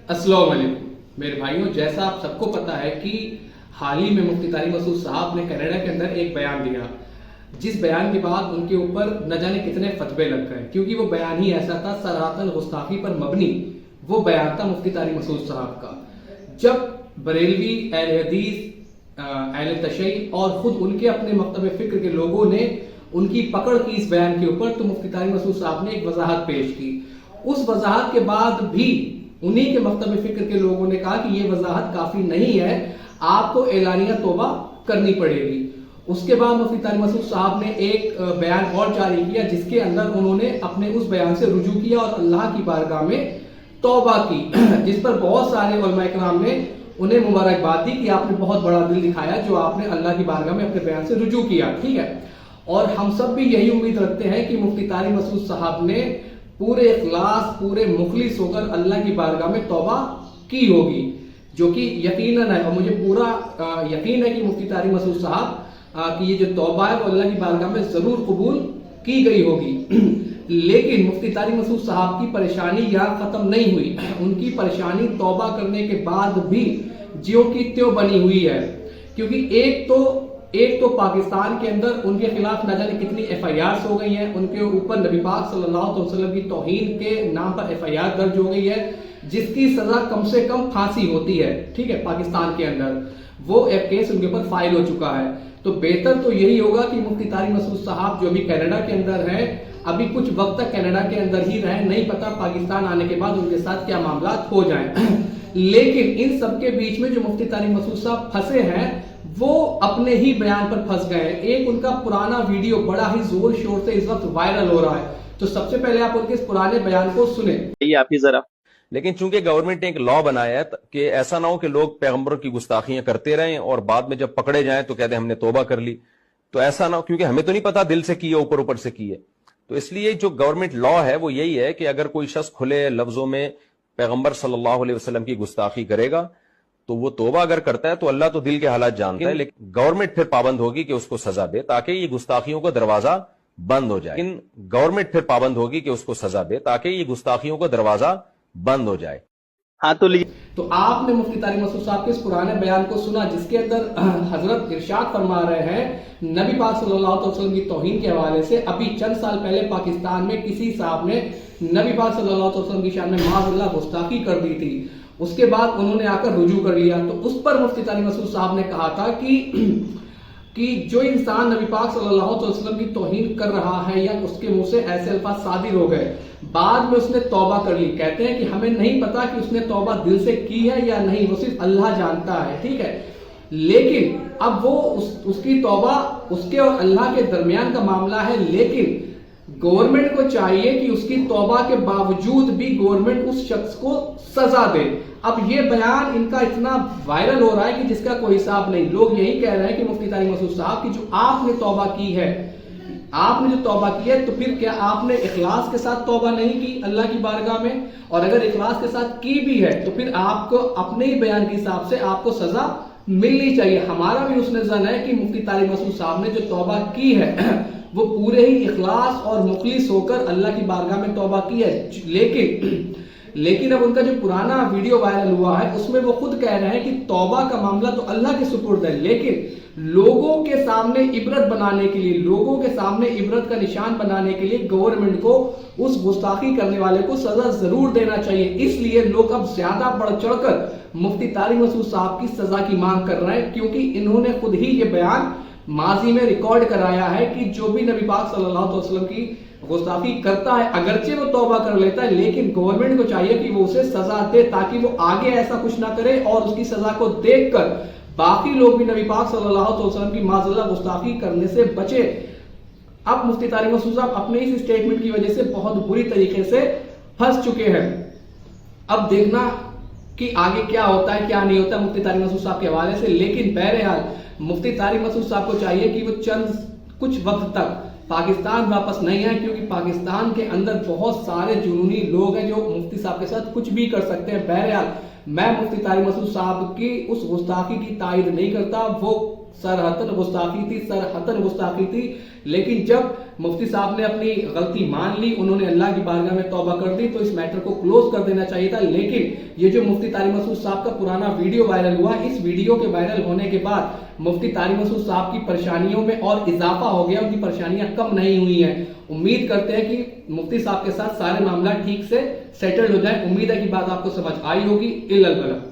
अस्सलाम वालेकुम मेरे भाइयों, जैसा आप सबको पता है कि हाल ही में मुफ्ती तारिक मसूद साहब ने कनाडा के अंदर एक बयान दिया, जिस बयान के बाद उनके ऊपर न जाने कितने फतवे लग गए, क्योंकि वो बयान ही ऐसा था, सराहतन गुस्ताखी पर मबनी वो बयान था मुफ्ती तारिक मसूद साहब का। जब बरेलवी, अहले हदीस, अहले तशय्युअ और खुद उनके अपने मकतब फिक्र के लोगों ने उनकी पकड़ की इस बयान के ऊपर, तो मुफ्ती तारिक मसूद साहब ने एक वजाहत पेश की। उस वजाहत के बाद भी उन्हीं के मकतब फिक्र के लोगों ने कहा कि ये वजाहत काफी नहीं है, आपको एलानिया तौबा करनी पड़ेगी। उसके बाद मुफ्ती तारिक मसूद साहब ने एक बयान और जारी किया, जिसके अंदर उन्होंने अपने उस बयान से रुजू किया और अल्लाह की बारगाह में तौबा की, जिस पर बहुत सारे उलमा इकराम ने उन्हें मुबारकबाद दी कि आपने बहुत बड़ा दिल दिखाया जो आपने अल्लाह की बारगाह में अपने बयान से रुजू किया। ठीक है, और हम सब भी यही उम्मीद रखते हैं कि मुफ्ती तारिक मसूद साहब ने पूरे इखलास, पूरे मुखलिस होकर अल्लाह की बारगाह में तौबा की होगी, जो कि यकीनन है, और मुझे पूरा यकीन है कि मुफ्ती तारिक मसूद साहब की ये जो तौबा है वो अल्लाह की बारगाह में जरूर कबूल की गई होगी। लेकिन मुफ्ती तारिक मसूद साहब की परेशानी यहाँ खत्म नहीं हुई, उनकी परेशानी तौबा करने के बाद भी ज्यों की त्यों बनी हुई है। क्योंकि एक तो पाकिस्तान के अंदर उनके खिलाफ न जाने कितनी FIRs हो गई हैं, उनके ऊपर नबी पाक सल्लल्लाहु अलैहि वसल्लम की तौहीन के नाम पर FIR दर्ज हो गई है, जिसकी सजा कम से कम फांसी होती है। ठीक है, पाकिस्तान के अंदर वो एक केस उनके ऊपर फाइल हो चुका है। तो बेहतर तो यही होगा कि मुफ्ती तारिक मसूद साहब जो भी कनाडा के अंदर है, अभी कुछ वक्त तक कनाडा के अंदर ही रहे, नहीं पता पाकिस्तान आने के बाद उनके साथ क्या मामला हो जाए। लेकिन इन सबके बीच में जो मुफ्ती तारिक मसूद साहब फंसे हैं, वो अपने ही बयान पर फंस गए। एक उनका पुराना वीडियो बड़ा ही जोर शोर से इस वक्त वायरल हो रहा है, तो सबसे पहले आप उनके इस पुराने बयान को सुने। आप ही जरा। लेकिन चूंकि गवर्नमेंट ने एक लॉ बनाया है कि ऐसा ना हो कि लोग पैगंबरों की गुस्ताखियां करते रहें और बाद में जब पकड़े जाएं तो कहते हैं हमने तौबा कर ली, तो ऐसा ना हो, क्योंकि हमें तो नहीं पता दिल से की है ऊपर ऊपर से की है। तो इसलिए जो गवर्नमेंट लॉ है वो यही है कि अगर कोई शख्स खुले लफ्जों में पैगंबर सल्लल्लाहु अलैहि वसल्लम की गुस्ताखी करेगा तो वो तौबा अगर करता है तो अल्लाह तो दिल के हालात जानता है, लेकिन गवर्नमेंट फिर पाबंद होगी कि उसको सजा दे ताकि ये गुस्ताखियों का दरवाजा बंद हो जाए। लेकिन गवर्नमेंट फिर पाबंद होगी कि उसको सजा दे ताकि ये गुस्ताखियों का दरवाजा बंद हो जाए। हाँ, तो आपने मुफ्ती तारिक मसूद साहब के इस पुराने बयान को सुना, जिसके अंदर हजरत इरशाद फरमा रहे हैं नबी पाक सल्लल्लाहु अलैहि वसल्लम की तौहीन के हवाले से। अभी चंद साल पहले पाकिस्तान में किसी साहब ने नबी पाक सल्लल्लाहु अलैहि वसल्लम की शान में माज़अल्लाह गुस्ताखी कर दी थी, उसके बाद उन्होंने आकर रुजू कर लिया। तो उस पर मुफ्ती तारिक मसूद साहब ने कहा था कि जो इंसान नबी पाक सल्लल्लाहु अलैहि वसल्लम की तौहीन कर रहा है या उसके मुंह से ऐसे अल्फाज सादिर हो गए, बाद में उसने तौबा कर ली, कहते हैं कि हमें नहीं पता कि उसने तौबा दिल से की है या नहीं, वो सिर्फ अल्लाह जानता है। ठीक है, लेकिन अब वो उसकी तौबा उसके और अल्लाह के दरमियान का मामला है। लेकिन गवर्नमेंट को चाहिए कि उसकी तौबा के बावजूद भी गवर्नमेंट उस शख्स को सजा दे। अब ये बयान इनका इतना वायरल हो रहा है कि जिसका कोई हिसाब नहीं। लोग यही कह रहे हैं कि मुफ्ती तारिक मसूद साहब की जो आपने तौबा की है, आपने जो तौबा की है, तो फिर क्या आपने इखलास के साथ तौबा नहीं की अल्लाह की बारगाह में? और अगर इखलास के साथ की भी है तो फिर आपको अपने ही बयान के हिसाब से आपको सजा मिलनी चाहिए। हमारा भी उसने जन है कि मुफ्ती तारिक मसूद साहब ने जो तौबा की है वो पूरे ही इखलास और मुखलिस होकर अल्लाह की बारगाह में तौबा की है। लेकिन अब उनका जो पुराना वीडियो वायरल हुआ है उसमें वो खुद कह रहे हैं कि तौबा का मामला तो अल्लाह के सुपुर्द है, लेकिन लोगों के सामने इबरत बनाने के लिए, लोगों के सामने इबरत का निशान बनाने के लिए गवर्नमेंट को उस गुस्ताखी करने वाले को सजा जरूर देना चाहिए। इसलिए लोग अब ज्यादा बढ़ चढ़कर मुफ्ती तारिक मसूद साहब की सजा की मांग कर रहे हैं, क्योंकि इन्होंने खुद ही ये बयान माजी में रिकॉर्ड कराया है कि जो भी नबी पाक सल्लल्लाहु अलैहि वसल्लम की गुस्ताखी करता है, अगरचे वो तौबा कर लेता है, लेकिन गवर्नमेंट को चाहिए कि वो उसे सजा दे ताकि वो आगे ऐसा कुछ ना करे और उसकी सजा को देखकर बाकी लोग भी नबी पाक सल्लल्लाहु अलैहि वसल्लम की माज़अल्लाह गुस्ताखी करने से बचे। अब मुफ्ती तारिक मसूद साहब अपने इस स्टेटमेंट की वजह से बहुत बुरी तरीके से फंस चुके हैं। अब देखना कि आगे क्या होता है क्या नहीं होता मुफ्ती तारिक मसूद साहब के हवाले से। लेकिन बहरहाल मुफ्ती तारिक मसूद साहब को चाहिए कि वो कुछ वक्त तक पाकिस्तान वापस नहीं आए, क्योंकि पाकिस्तान के अंदर बहुत सारे जुनूनी लोग हैं जो मुफ्ती साहब के साथ कुछ भी कर सकते हैं। बहरहाल मैं मुफ्ती तारिक मसूद साहब की उस गुस्ताखी की तायद नहीं करता, वो सरहतन गुस्ताखी थी। लेकिन जब मुफ्ती साहब ने अपनी गलती मान ली, उन्होंने अल्लाह की बारगाह में तौबा कर दी, तो इस मैटर को क्लोज कर देना चाहिए था। लेकिन ये जो मुफ्ती तारिक मसूद साहब का पुराना वीडियो वायरल हुआ, इस वीडियो के वायरल होने के बाद मुफ्ती तारिक मसूद साहब की परेशानियों में और इजाफा हो गया, उनकी परेशानियां कम नहीं हुई हैं। उम्मीद करते हैं कि मुफ्ती साहब के साथ सारे मामला ठीक से सेटल्ड हो जाए। उम्मीद है कि बात आपको समझ आई होगी। इल्लल बला।